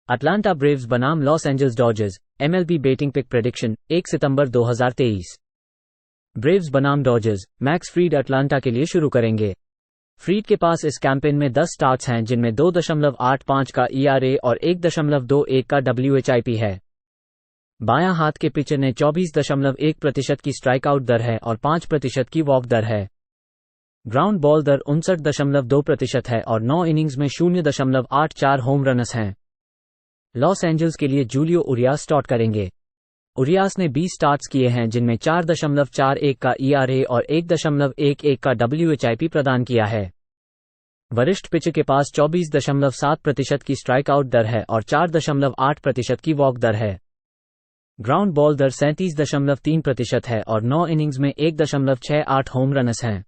Atlanta Braves बनाम Los Angeles Dodgers, MLB betting pick prediction 1 सितंबर 2023। Braves बनाम Dodgers, Max Fried Atlanta के लिए शुरू करेंगे। फ्रीड के पास इस कैंपेन में 10 स्टार्ट्स हैं जिनमें 2.85 का ERA और 1.21 का WHIP है। बायां हाथ के पिचर ने 24.1% की स्ट्राइकआउट दर है और 5% की वॉक दर है। ग्राउंड बॉल दर 59.2% है और 9 इनिंग्स में 0.84 होम रन्स हैं। लॉस एंजल्स के लिए जूलियो उरियास स्टार्ट करेंगे। उरियास ने 20 स्टार्ट्स किए हैं जिनमें 4.41 का ERA और 1.11 का WHIP प्रदान किया है। वरिष्ठ पिचर के पास 24.7% की स्ट्राइकआउट दर है और 4.8% की वॉक दर है। ग्राउंड बॉल दर 37.3% है और 9 इनिंग्स में 1.68 होम रन्स हैं।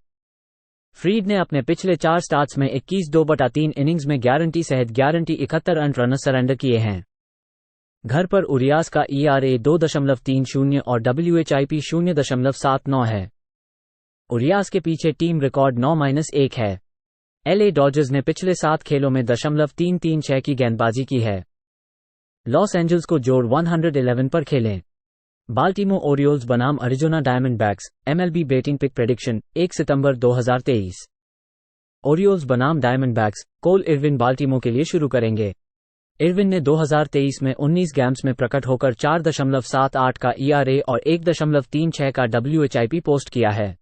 फ्रीड ने अपने पिछले 4 स्टार्ट्स में 21/2 इनिंग्स में गारंटी सहित 71 रन सरेंडर किए हैं। घर पर उरियास का ERA 2.30 और WHIP 0.79 है। उरियास के पीछे टीम रिकॉर्ड 9-1 है। LA डॉजर्स ने पिछले 7 खेलों में 0.336 की गेंदबाजी की है। लॉस एंजल्स को जोड़ 111 पर खेलें। बाल्टीमोर ओरियोल्स बनाम Arizona Diamondbacks, MLB betting pick prediction 1 सितंबर 2023। ओरियोल्स बनाम डायमंडबैक्स, कोल इरविन बाल्टीमोर के लिए शुरू करेंगे। इरविन ने 2023 में 19 गेम्स में प्रकट होकर 4.78 का ERA और 1.36 का WHIP पोस्ट किया है।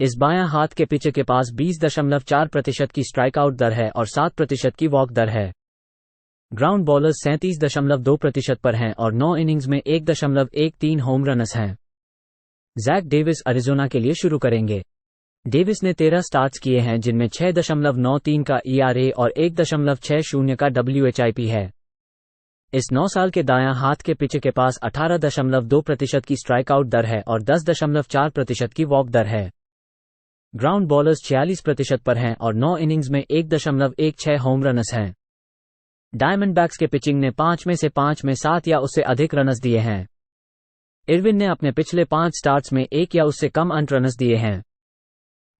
इस बायां हाथ के पिचर के पास 20.4% की स्ट्राइकआउट दर है और 7% की वॉक दर है। ग्राउंड बॉलर्स 37.2% पर हैं और 9 इनिंग्स में 1.13 होम रन्स हैं। जैक डेविस अरिजोना के लिए शुरू करेंगे। डेविस ने 13 स्टार्ट्स किए हैं जिनमें 6.93 का ERA और 1.60 का WHIP है। इस 9 साल के दायां हाथ के पिचर के पास 18.2% की स्ट्राइकआउट दर है और 10.4% की वॉक दर है। ग्राउंड बॉलर्स 46% पर हैं और 9 इनिंग्स में 1.16 होम रन्स हैं। डायमंडबैक्स के पिचिंग ने 5 में से 7 या उससे अधिक रन्स दिए हैं। इरविन ने अपने पिछले 5 स्टार्ट्स में 1 या उससे कम रन्स दिए हैं।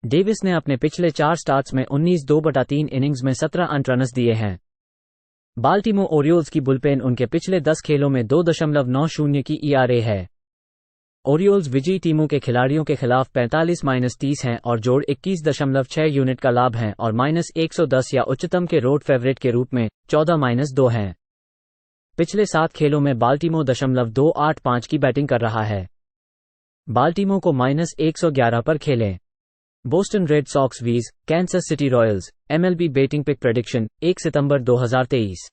डेविस ने अपने पिछले 4 स्टार्ट्स में 19/2 इनिंग्स में 17 रन्स दिए हैं। बाल्टीमोर ओरियोल्स की बुलपेन उनके पिछले 10 खेलों में 2.90 की ERA है। ओरियोल्स विजयी टीमों के खिलाड़ियों के खिलाफ 45-30 हैं और जोड़ 21.6 यूनिट का लाभ हैं और -110 या उच्चतम के रोड फेवरेट के रूप में 14-2 हैं। पिछले 7 खेलों में बाल्टीमोर 2.85 की बैटिंग कर रहा है। बाल्टीमोर को -111 पर खेलें। Boston Red Sox vs, Kansas City Royals, MLB betting pick prediction 1 सितंबर 2023।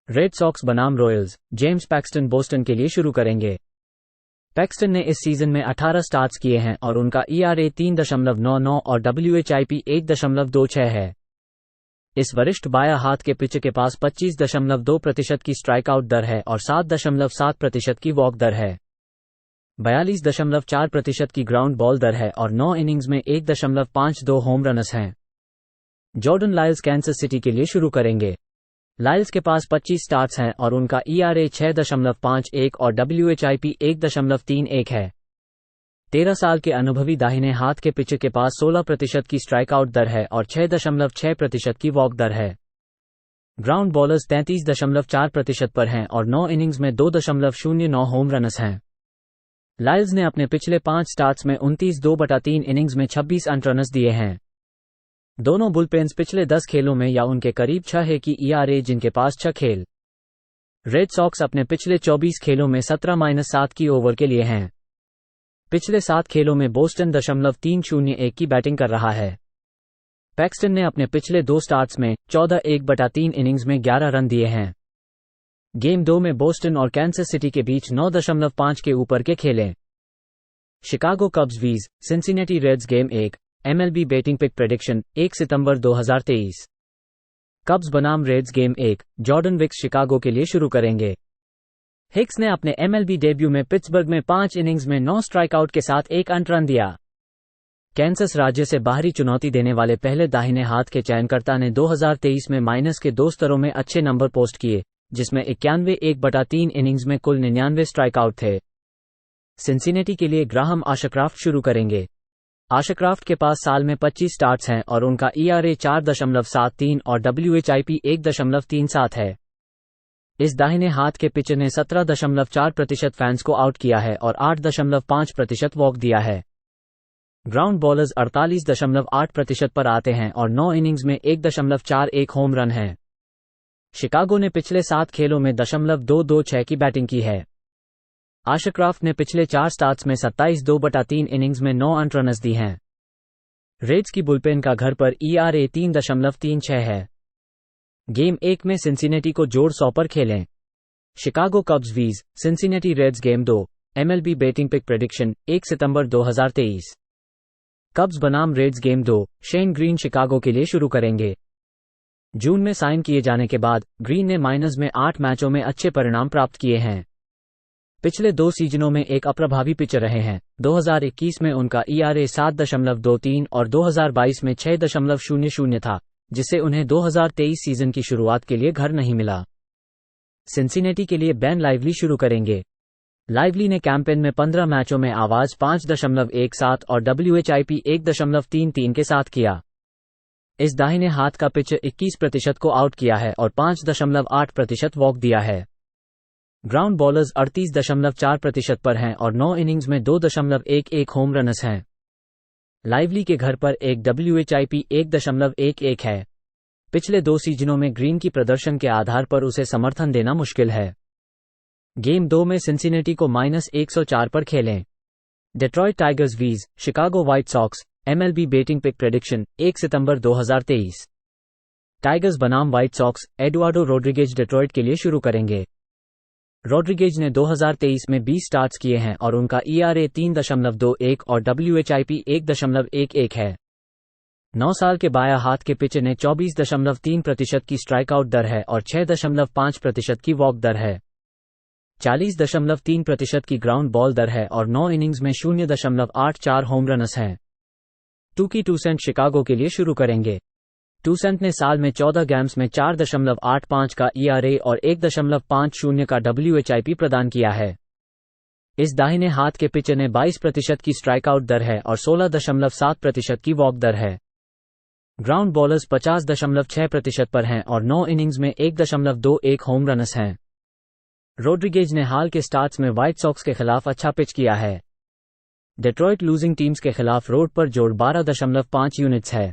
रेड सॉक्स बनाम रॉयल्स, जेम्स पैक्सटन बोस्टन के लिए शुरू करेंगे। पैक्सटन ने इस सीजन में 18 स्टार्ट्स किए हैं और उनका ERA 3.99 और WHIP 1.26 है। इस वरिष्ठ बायां हाथ के पिचर के पास 25.2% की स्ट्राइकआउट दर है और 7.7% की वॉक दर है। 42.4% की ग्राउंड बॉल दर है और 9 इनिंग्स में 1.52 होम रन्स हैं। जॉर्डन लाइल्स कैंसस सिटी के लिए शुरू करेंगे। लाइल्स के पास 25 स्टार्ट्स हैं और उनका ERA 6.51 और WHIP 1.31 है। 13 साल के अनुभवी दाहिने हाथ के पिचर के पास 16% की स्ट्राइकआउट दर है और 6.6% की वॉक दर है। ग्राउंड बॉलर्स 33.4% पर हैं और 9 इनिंग्स में 2.09 होम रन्स हैं। लाइल्स ने अपने पिछले 5 स्टार्ट्स में 29/3 इनिंग्स में 26 रन्स दिए हैं। दोनों बुलपेन्स पिछले 10 खेलों में या उनके करीब 6 है की ERA जिनके पास 6 खेल। रेड सॉक्स अपने पिछले 24 खेलों में 17-7 की ओवर के लिए हैं। पिछले 7 खेलों में बोस्टन 301 की बैटिंग कर रहा है। पैक्सटन ने अपने पिछले 2 स्टार्ट्स में 14-1/3 इनिंग्स में 11 रन दिए हैं। गेम 2 में बोस्टन और कैंसस सिटी के बीच 9.5 के ऊपर के खेलें। Chicago Cubs vs, Cincinnati Reds game 1, MLB betting pick prediction 1 सितंबर 2023। कब्स बनाम Reds game 1, Jordan Wicks Chicago के लिए शुरू करेंगे। हिक्स ने अपने MLB डेब्यू में पिट्सबर्ग में 5 इनिंग्स में 9 स्ट्राइकआउट के साथ 1 रन दिया। कैंसस राज्य से बाहरी चुनौती देने वाले पहले दाहिने हाथ के चयनकर्ता ने 2023 में माइनस के 2 स्तरों में अच्छे नंबर पोस्ट किए, जिसमें 91-1/3 इनिंग्स में कुल 99 स्ट्राइकआउट थे। सिंसिनेटी के लिए ग्राहम आशक्राफ्ट शुरू करेंगे। आशक्राफ्ट के पास साल में 25 स्टार्ट्स हैं और उनका ERA 4.73 और WHIP 1.37 है। इस दाहिने हाथ के पिचर ने 17.4% फैंस को आउट किया है और 8.5% वॉक दिया है। ग्राउंड बॉलर्स 48.8% पर आते हैं और 9 इनिंग्स में 1.41 होम रन है। शिकागो ने पिछले 7 खेलों में 226 की बैटिंग की है। आशरक्राफ्ट ने पिछले 4 स्टार्ट्स में 27.2/3 इनिंग्स में 9 अर्नड रन्स दी हैं। रेड्स की बुलपेन का घर पर ERA 3.36 है। गेम 1 में सिंसिनेटी को जोड़ 100 पर खेलें। Chicago Cubs vs Cincinnati Reds game 2 MLB betting pick prediction 1 सितंबर 2023। कब्स बनाम Reds game 2 Shane Greene Chicago के लिए शुरू करेंगे। जून में साइन किए जाने के बाद ग्रीन ने माइनर्स में 8 मैचों में अच्छे परिणाम प्राप्त किए हैं। पिछले 2 सीजनों में एक अप्रभावी पिचर रहे हैं। 2021 में उनका ERA 7.23 और 2022 में 6.00 था, जिससे उन्हें 2023 सीजन की शुरुआत के लिए घर नहीं मिला। सिंसिनेटी के लिए बेन लाइवली शुरू करेंगे। लाइवली ने कैंपेन में 15 मैचों में आवाज 5.17 और WHIP 1.33 के साथ किया। इस दाहिने हाथ का पिचर 21% को आउट किया है और 5.8% वॉक दिया है। ग्राउंड बॉलर्स 38.4% पर हैं और 9 इनिंग्स में 2.11 होम रन्स हैं। लाइवली के घर पर एक WHIP 1.11 है। पिछले 2 सीजनों में ग्रीन की प्रदर्शन के आधार पर उसे समर्थन देना मुश्किल है। गेम 2 में सिंसिनेटी को -104 पर खेलें। Detroit Tigers vs Chicago White Sox MLB betting pick prediction 1 सितंबर 2023। टाइगर्स बनाम White Sox Eduardo Rodriguez Detroit के लिए शुरू करेंगे। रोड्रिगेज ने 2023 में 20 स्टार्ट्स किए हैं और उनका ERA 3.21 और WHIP 1.11 है। 9 साल के बायां हाथ के पिचर ने 24.3% की स्ट्राइकआउट दर है और 6.5% की वॉक दर है। 40.3% की ग्राउंड बॉल दर है और 9 इनिंग्स में 0.84 होम रन्स हैं। टूकी टूसेंट शिकागो के लिए शुरू करेंगे। टूसेंट ने साल में 14 गेम्स में 4.85 का ERA और 1.50 का WHIP प्रदान किया है। इस दाहिने हाथ के पिचर ने 22% की स्ट्राइकआउट दर है और 16.7% की वॉक दर है। ग्राउंड बॉलर्स 50.6% पर हैं और 9 इनिंग्स में 1.21 होम रन्स हैं। रोड्रिगेज ने हाल के स्टार्ट्स में व्हाइट सॉक्स के खिलाफ अच्छा पिच किया है। डेट्रॉयट लूजिंग टीम्स के खिलाफ रोड पर जोड़ 12.5 यूनिट्स है।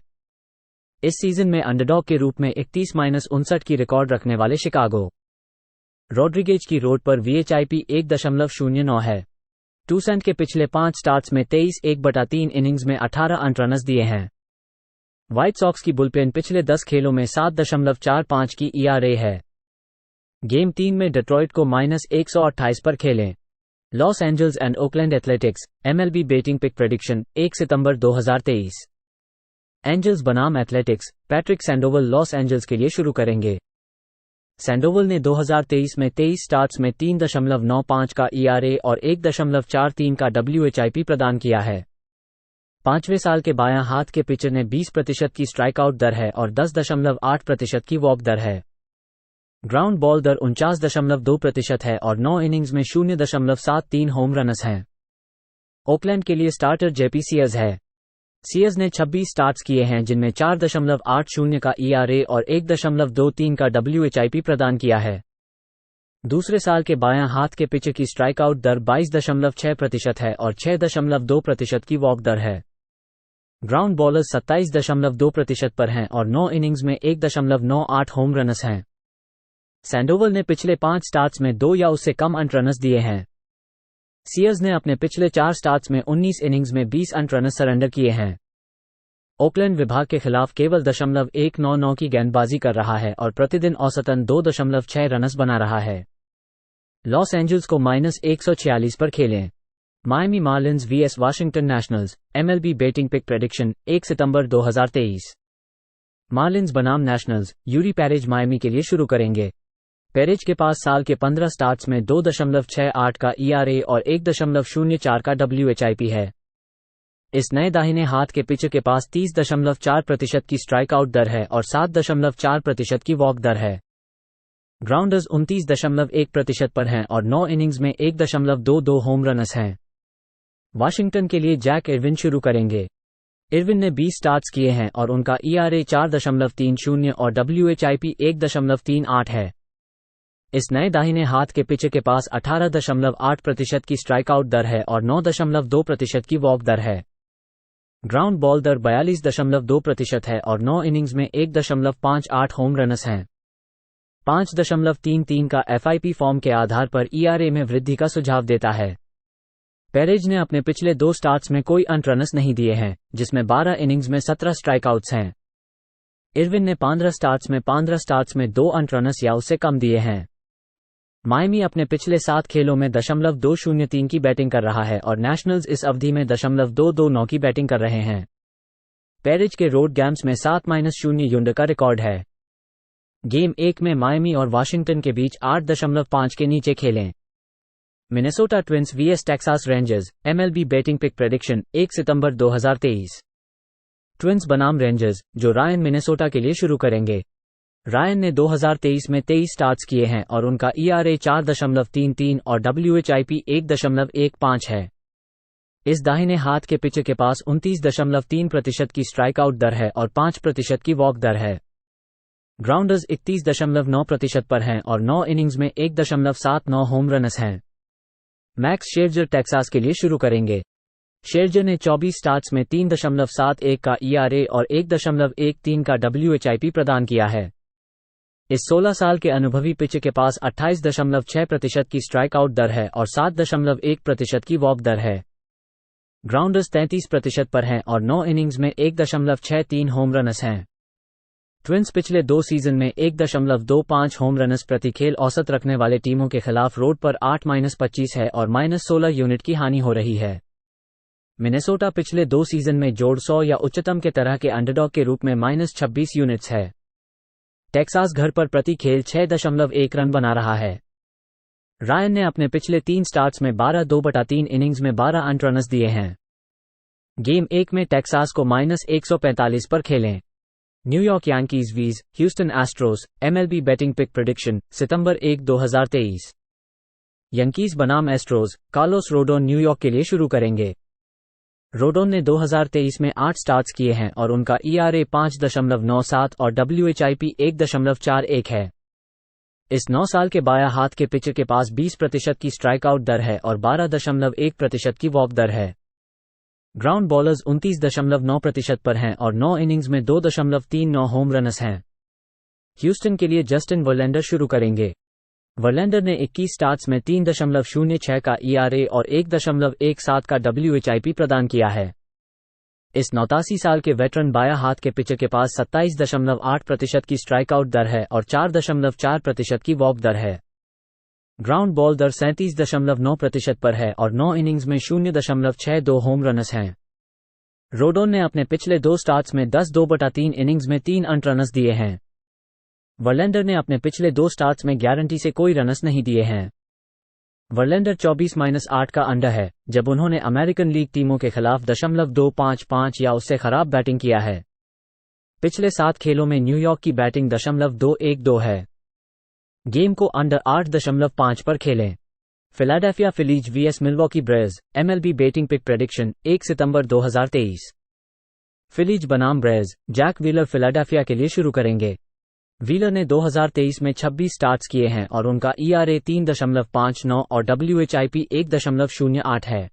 इस सीजन में अंडरडॉग के रूप में 31-59 की रिकॉर्ड रखने वाले शिकागो। रोड्रिगेज की रोड पर WHIP 1.09 है। टूसेंट के पिछले 5 स्टार्ट्स में 23 इनिंग्स में 18 अर्नड रन्स दिए हैं। व्हाइट सॉक्स की बुलपेन पिछले 10 खेलों में 7.45 की ERA है। गेम 3 में डेट्रॉयट को -128 पर खेलें। Los Angeles and Oakland Athletics MLB betting pick prediction 1 सितंबर 2023। एंजल्स बनाम Athletics Patrick Sandoval Los Angeles के लिए शुरू करेंगे। सैंडोवल ने 2023 में 23 स्टार्ट्स में 3.95 का ERA और 1.43 का WHIP प्रदान किया है। 5वें साल के बायां हाथ के पिचर ने 20% की स्ट्राइकआउट दर है और 10.8% की वॉक दर है। ग्राउंड बॉल दर 49.2% है और 9 इनिंग्स में 0.73 होम रन्स हैं। ओकलैंड के लिए स्टार्टर JP सीयर्स है। सीयर्स ने 26 स्टार्ट्स किए हैं जिनमें 4.80 का ERA और 1.23 का WHIP प्रदान किया है। दूसरे साल के बायां हाथ के पिचर की स्ट्राइकआउट दर 22.6% है और 6.2% की वॉक दर है। ग्राउंड बॉलर्स 27.2% पर हैं और 9 इनिंग्स में 1.98 होम रन्स हैं। सैंडोवल ने पिछले 5 स्टार्ट्स में 2 या उससे कम अर्नड रन्स दिए हैं। सीयर्स ने अपने पिछले 4 स्टार्ट्स में 19 इनिंग्स में 20 अर्नड रन्स सरेंडर किए हैं। ओकलैंड विभाग के खिलाफ केवल 199 की गेंदबाजी कर रहा है और प्रतिदिन औसतन 2.6 रन्स बना रहा है। लॉस एंजल्स को -146 पर खेलें। Miami Marlins vs Washington Nationals MLB betting pick prediction 1 सितंबर 2023। मार्लिन्स बनाम नेशनल्स यूरी पेरेज मायामी के लिए शुरू करेंगे। पेरेज के पास साल के 15 स्टार्ट्स में 2.68 का ERA और 1.04 का WHIP है। इस नए दाहिने हाथ के पिचर के पास 30.4% की स्ट्राइकआउट दर है और 7.4% की वॉक दर है। ग्राउंडर्स 29.1% पर हैं और 9 इनिंग्स में 1.22 होम रन्स हैं। वाशिंगटन के लिए जैक इरविन शुरू करेंगे। इरविन ने 20 स्टार्ट्स किए हैं और उनका ERA 4.30 और WHIP 1.38 है। इस नए दाहिने हाथ के पिच के पास 18.8% की स्ट्राइक आउट दर है और 9.2% की वॉक दर है। ग्राउंड बॉल दर 42.2% है और 9 इनिंग्स में 1.58 होम रन्स हैं। 5.33 का FIP फॉर्म के आधार पर ERA में वृद्धि का सुझाव देता है। पेरेज ने अपने पिछले 2 स्टार्ट्स में कोई अर्न्ड रन्स नहीं दिए हैं, जिसमें 12 इनिंग्स में 17 स्ट्राइकआउट्स हैं। इरविन ने 15 स्टार्ट्स में 2 अर्न्ड रन्स या उससे कम दिए हैं। मायमी अपने पिछले 7 खेलों में 2.03 की बैटिंग कर रहा है और नेशनल्स इस अवधि में 2.229 की बैटिंग कर रहे हैं। पेरेज के रोड गेम्स में 7-0 यूनिट का रिकॉर्ड है। गेम 1 में मायमी और वाशिंगटन के बीच 8.5 के नीचे खेलें। Minnesota Twins vs Texas Rangers, MLB batting pick prediction 1 सितंबर 2023। ट्विंस बनाम रेंजर्स, जो रायन मिनेसोटा के लिए शुरू करेंगे। रायन ने 2023 में 23 स्टार्ट्स किए हैं और उनका ERA 4.33 और WHIP 1.15 है। इस दाहिने हाथ के पिच के पास 29.3% की स्ट्राइक आउट दर है और 5% की वॉक दर है। ग्राउंडर्स 31.9% पर हैं और 9 इनिंग्स में 1.79 होम रन्स हैं। मैक्स शेर्जर टेक्सास के लिए शुरू करेंगे। शेर्जर ने 24 स्टार्ट्स में 3.71 का ERA और 1.13 का WHIP प्रदान किया है। इस 16 साल के अनुभवी पिच के पास 28.6% की स्ट्राइक आउट दर है और 7.1% की वॉक दर है। ग्राउंडर्स 33% पर हैं और 9 इनिंग्स में 1.63 होम रन्स हैं। ट्विंस पिछले 2 सीजन में 1.25 होम रन्स प्रति खेल औसत रखने वाले टीमों के खिलाफ रोड पर 8-25 है और -16 यूनिट की हानि हो रही है। मिनेसोटा पिछले 2 सीजन में जोड़ 100 या उच्चतम के तरह के अंडरडॉग के रूप में -26 यूनिट्स है। टेक्सास घर पर प्रति खेल 6.1 रन बना रहा है। रायन ने अपने पिछले 3 स्टार्ट्स में 12/2/3 इनिंग्स में 12 अर्न्ड रन्स दिए हैं। गेम 1 में टेक्सास को -145 पर खेलें। New York Yankees vs Houston Astros, MLB batting pick prediction सितंबर 1, 2023। यंकीज बनाम एस्ट्रोस, कार्लोस रोडोन न्यूयॉर्क के लिए शुरू करेंगे। रोडोन ने 2023 में 8 स्टार्ट्स किए हैं और उनका ERA 5.97 और WHIP 1.41 है। इस 9 साल के बायां हाथ के पिच के पास 20% की स्ट्राइक आउट दर है और 12.1% की वॉक दर है। ग्राउंड बॉलर्स 29.9% पर हैं और 9 इनिंग्स में 2.39 होम रन्स हैं। ह्यूस्टन के लिए जस्टिन वर्लैंडर शुरू करेंगे। वर्लैंडर ने 21 स्टार्ट्स में 3.06 का ERA और 1.17 का WHIP प्रदान किया है। इस 89 साल के वेटरन बायां हाथ के पिच के पास 27.8% की स्ट्राइक आउट दर है और 4.4% की वॉक दर है। ग्राउंड बॉल दर 37.9% पर है और 9 इनिंग्स में 0.62 होम रन्स हैं। रोडोन ने अपने पिछले 2 स्टार्ट्स में 10/2/3 इनिंग्स में 3 अर्न्ड रन्स दिए हैं। वर्लैंडर ने अपने पिछले 2 स्टार्ट्स में गारंटी से कोई रन्स नहीं दिए हैं। वर्लैंडर 24-8 का अंडर है, जब उन्होंने अमेरिकन लीग टीमों के खिलाफ 2.55 या उससे खराब बैटिंग किया है। पिछले 7 खेलों में न्यूयॉर्क की बैटिंग 2.12 है। गेम को अंडर 8.5 पर खेलें। Philadelphia Phillies vs Milwaukee Brewers, MLB batting pick prediction 1 सितंबर 2023। फिलीज बनाम ब्रेयर्स, जैक व्हीलर फिलाडेल्फिया के लिए शुरू करेंगे। व्हीलर ने 2023 में 26 स्टार्ट्स किए हैं और उनका ERA 3.59 और WHIP 1.08 है।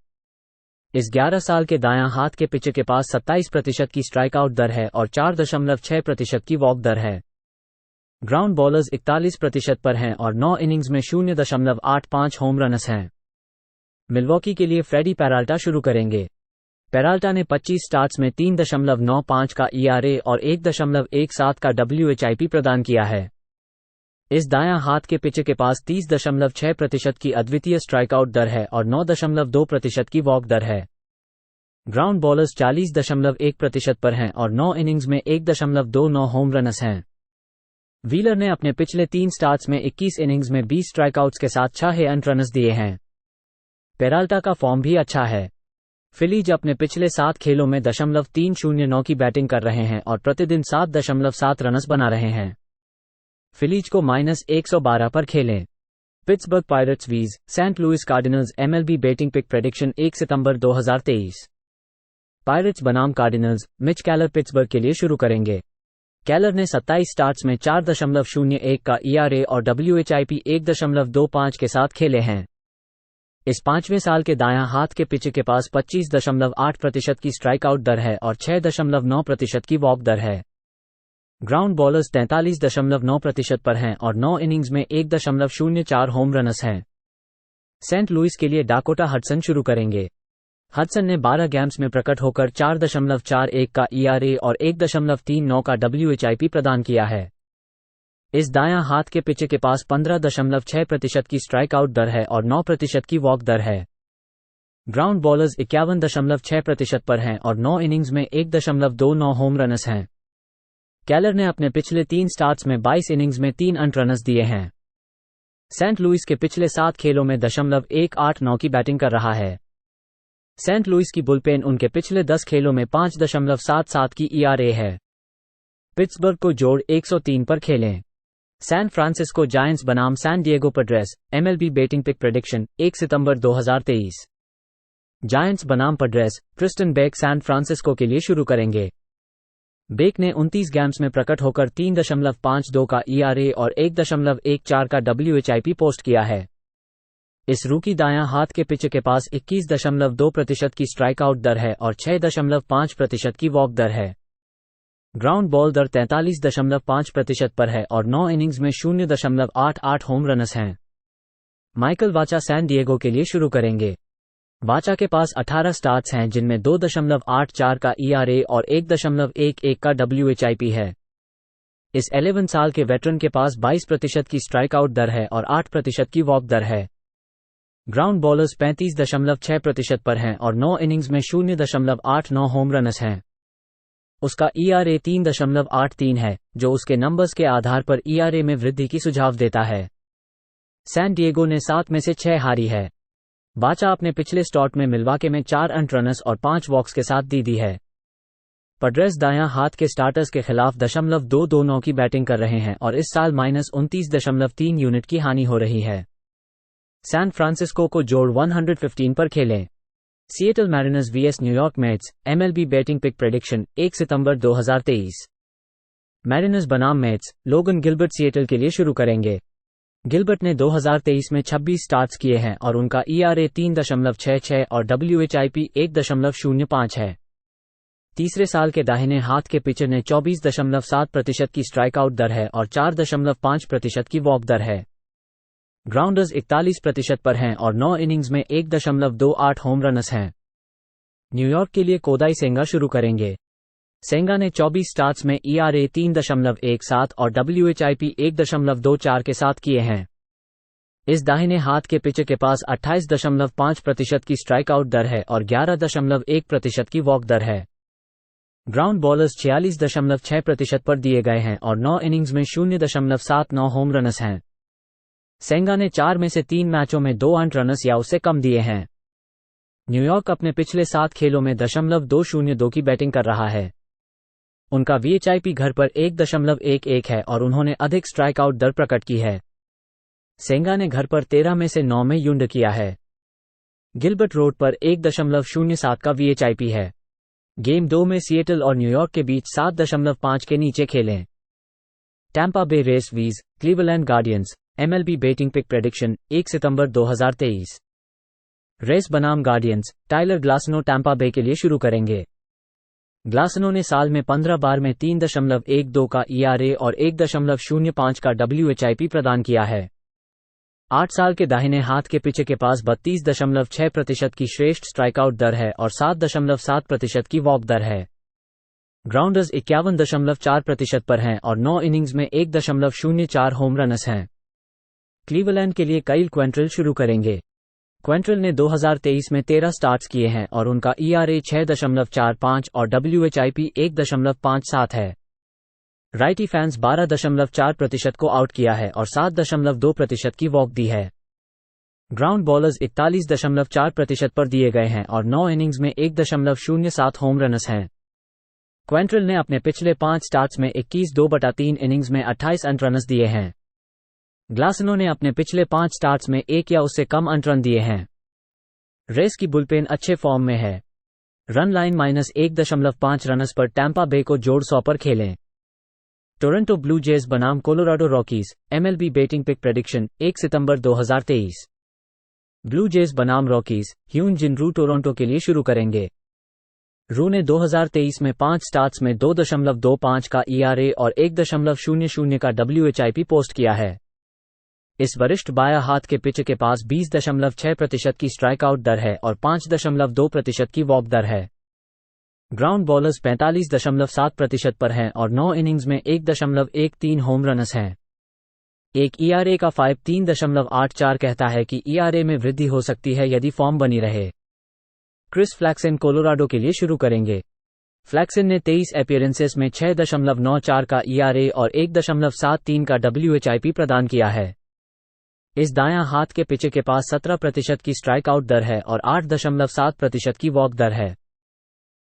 इस 11 साल के दायां हाथ के पिच के पास 27% की स्ट्राइक आउट दर है और 4.6% की वॉक दर है। ग्राउंड बॉलर्स 41% पर हैं और 9 इनिंग्स में 0.85 होम रन्स हैं। मिलवॉकी के लिए फ्रेडी पेराल्टा शुरू करेंगे। पेराल्टा ने 25 स्टार्ट्स में 3.95 का ERA और 1.17 का WHIP प्रदान किया है। इस दायां हाथ के पिच के पास 30.6% की अद्वितीय स्ट्राइक आउट दर है और 9.2% की वॉक दर है। ग्राउंड बॉलर्स 40.1% पर हैं और 9 इनिंग्स में 1.29 होम रन्स हैं। व्हीलर ने अपने पिछले 3 स्टार्ट्स में 21 इनिंग्स में 20 स्ट्राइकआउट्स के साथ 6 अर्न्ड रन्स दिए हैं। पेराल्टा का फॉर्म भी अच्छा है। फिलीज अपने पिछले 7 खेलों में 309 की बैटिंग कर रहे हैं और प्रतिदिन 7.7 रन्स बना रहे हैं। फिलीज को -112 पर खेलें। Pittsburgh Pirates vs Saint Louis Cardinals, MLB batting pick prediction 1 सितंबर 2023। पायरेट्स बनाम कार्डिनल्स, मिच कैलर पिट्सबर्ग के लिए शुरू करेंगे। केलर ने 27 स्टार्ट्स में 4.01 का ERA और WHIP 1.25 के साथ खेले हैं। इस 5वें साल के दायां हाथ के पिच के पास 25.8% की स्ट्राइकआउट दर है और 6.9% की वॉक दर है। ग्राउंड बॉलर्स 43.9% पर हैं और 9 इनिंग्स में 1.04 होम रन्स हैं। सेंट लुइस के लिए डाकोटा हडसन शुरू करेंगे। हडसन ने 12 गेम्स में प्रकट होकर 4.41 का ERA और 1.39 का WHIP प्रदान किया है। इस दायां हाथ के पिच के पास 15.6% की स्ट्राइकआउट दर है और 9% की वॉक दर है। ग्राउंड बॉलर्स 51.6% पर हैं और 9 इनिंग्स में 1.29 होम रन्स हैं। केलर ने अपने पिछले 3 स्टार्ट्स में 22 इनिंग्स में 3 अर्न्ड रन्स दिए हैं। सेंट लुइस के पिछले 7 खेलों में 1.189 की बैटिंग कर रहा है। सेंट लुइस की बुलपेन उनके पिछले 10 खेलों में 5.77 की ERA है। पिट्सबर्ग को जोड़ 103 पर खेलें। सैन फ्रांसिस्को जायंट्स बनाम San Diego Padres, MLB betting pick prediction 1 सितंबर 2023। जायंट्स बनाम Padres, Kristen Beck San Francisco के लिए शुरू करेंगे। बेक ने 29 गेम्स में प्रकट होकर 3.52 का ERA और 1.14 का WHIP पोस्ट किया है। इस रूकी दायां हाथ के पिच के पास 21.2% की स्ट्राइकआउट दर है और 6.5% की वॉक दर है। ग्राउंड बॉल दर 43.5% पर है और 9 इनिंग्स में 0.88 होम रन्स हैं। माइकल वाचा सैन डिएगो के लिए शुरू करेंगे। वाचा के पास 18 स्टार्ट्स हैं जिनमें 2.84 का ERA और 1.11 का WHIP है। इस 11 साल के वेटरन के पास 22% की स्ट्राइकआउट दर है और 8% की वॉक दर है। ग्राउंड बॉलर्स 35.6% पर हैं और 9 इनिंग्स में 0.89 होम रन्स हैं। उसका ERA 3.83 है, जो उसके नंबर्स के आधार पर ERA में वृद्धि की सुझाव देता है। सैन डिएगो ने 7 में से 6 हारी है। वाचा अपने पिछले स्टार्ट में मिलवाके में 4 अर्न्ड रन्स और 5 वॉक्स के साथ दी है। पैड्रेस दायां हाथ के स्टार्टर्स के खिलाफ 2.29 की बैटिंग कर रहे हैं और इस साल -29.3 यूनिट की हानि हो रही है। सैन फ्रांसिस्को को जोड़ 115 पर खेलें। Seattle Mariners vs New York Mets, MLB betting pick prediction 1 सितंबर 2023। मैरिनर्स बनाम मेट्स, लोगन गिलबर्ट सिएटल के लिए शुरू करेंगे। गिलबर्ट ने 2023 में 26 स्टार्ट्स किए हैं और उनका ERA 3.66 और WHIP 1.05 है। तीसरे साल के दाहिने हाथ के पिचर ने 24.7% की स्ट्राइकआउट दर है और 4.5% की वॉक दर है। ग्राउंडर्स 41% पर हैं और 9 इनिंग्स में 1.28 होम रन्स हैं। न्यूयॉर्क के लिए कोदाई सेंगा शुरू करेंगे। सेंगा ने 24 स्टार्ट्स में ERA 3.17 और WHIP 1.24 के साथ किए हैं। इस दाहिने हाथ के पिचर के पास 28.5% की स्ट्राइकआउट दर है और 11.1% की वॉक दर है। ग्राउंड बॉलर्स 46.6% पर दिए गए हैं और 9 इनिंग्स में 0.79 होम रन्स हैं। सेंगा ने 4 में से 3 मैचों में 2 अर्न्ड रन्स या उससे कम दिए हैं। न्यूयॉर्क अपने पिछले 7 खेलों में 2.02 की बैटिंग कर रहा है। उनका WHIP घर पर 1.11 है और उन्होंने अधिक स्ट्राइकआउट दर प्रकट की है। सेंगा ने घर पर 13 में से 9 में यूंड किया है। गिलबर्ट रोड पर 1.07 का WHIP है। गेम 2 में सिएटल और न्यूयॉर्क के बीच 7.5 के नीचे खेलें। Tampa Bay Rays vs, Cleveland Guardians, MLB betting pick prediction 1 सितंबर 2023। रेस बनाम Guardians, Tyler Glasnow Tampa Bay के लिए शुरू करेंगे। ग्लासनो ने साल में 15 बार में 3.12 का ERA और 1.05 का WHIP प्रदान किया है। 8 साल के दाहिने हाथ के पिच के पास 32.6% की श्रेष्ठ स्ट्राइकआउट दर है और 7.7% की वॉक दर है। ग्राउंडर्स 51.4% पर हैं और 9 इनिंग्स में 1.04 होम रन्स हैं। क्लीवलैंड के लिए काइल क्वेंट्रेल शुरू करेंगे। क्वेंट्रेल ने 2023 में 13 स्टार्ट्स किए हैं और उनका ERA 6.45 और WHIP 1.57 है। राइटी फैंस 12.4% को आउट किया है और 7.2% की वॉक दी है। ग्राउंड बॉलर्स 41.4% पर दिए गए हैं और 9 इनिंग्स में 1.07 होम रन्स हैं। क्वेंट्रेल ने अपने पिछले 5 स्टार्ट्स में 21/2/3 इनिंग्स में 28 अर्न्ड रन्स दिए हैं। ग्लासनो ने अपने पिछले 5 स्टार्ट्स में 1 या उससे कम अर्न्ड रन दिए हैं। रेस की बुलपेन अच्छे फॉर्म में है। रन लाइन -1.5 रन्स पर टैंपा बे को जोड़ 100 पर खेलें। टोरंटो ब्लू जेज बनाम Colorado Rockies, MLB betting pick prediction 1 सितंबर 2023। ब्लू जेज बनाम रॉकीज, ह्यून जिन रू टोरंटो के लिए शुरू करेंगे। रू ने 2023 में 5 स्टार्ट्स में 2.25 का ERA और 1.00 का WHIP पोस्ट किया है। इस वरिष्ठ बायां हाथ के पिच के पास 20.6% की स्ट्राइकआउट दर है और 5.2% की वॉक दर है। ग्राउंड बॉलर्स 45.7% पर हैं और 9 इनिंग्स में 1.13 होम रन्स हैं। एक ERA का 3.84 कहता है कि ERA में वृद्धि हो सकती है यदि फॉर्म बनी रहे। क्रिस फ्लैक्सन कोलोराडो के लिए शुरू करेंगे। फ्लैक्सन ने 23 अपीयरेंसेस में 6.94 का ERA और 1.73 का WHIP प्रदान किया है। इस दायां हाथ के पिच के पास 17% की स्ट्राइकआउट दर है और 8.7% की वॉक दर है।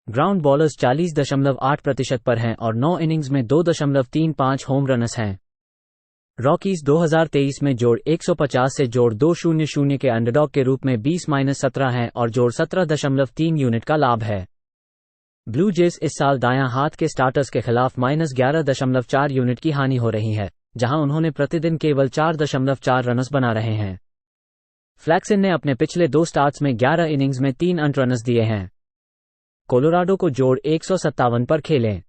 ग्राउंड बॉलर्स 40.8% पर हैं और 9 इनिंग्स में 2.35 होम रन्स हैं। रॉकीज 2023 में जोड़ 150 से जोड़ 200 के अंडरडॉग के रूप में 20-17 हैं और जोड़ 17.3 यूनिट का लाभ है। ब्लू जेज इस साल दायां हाथ के स्टार्टर्स के खिलाफ -11.4 यूनिट की हानि हो रही है, जहां उन्होंने प्रतिदिन केवल 4.4 रन्स बना रहे हैं। फ्लैक्सन ने अपने पिछले 2 स्टार्ट्स में 11 इनिंग्स में 3 अर्न्ड रन्स दिए हैं। कोलोराडो को जोड़ 157 पर खेलें।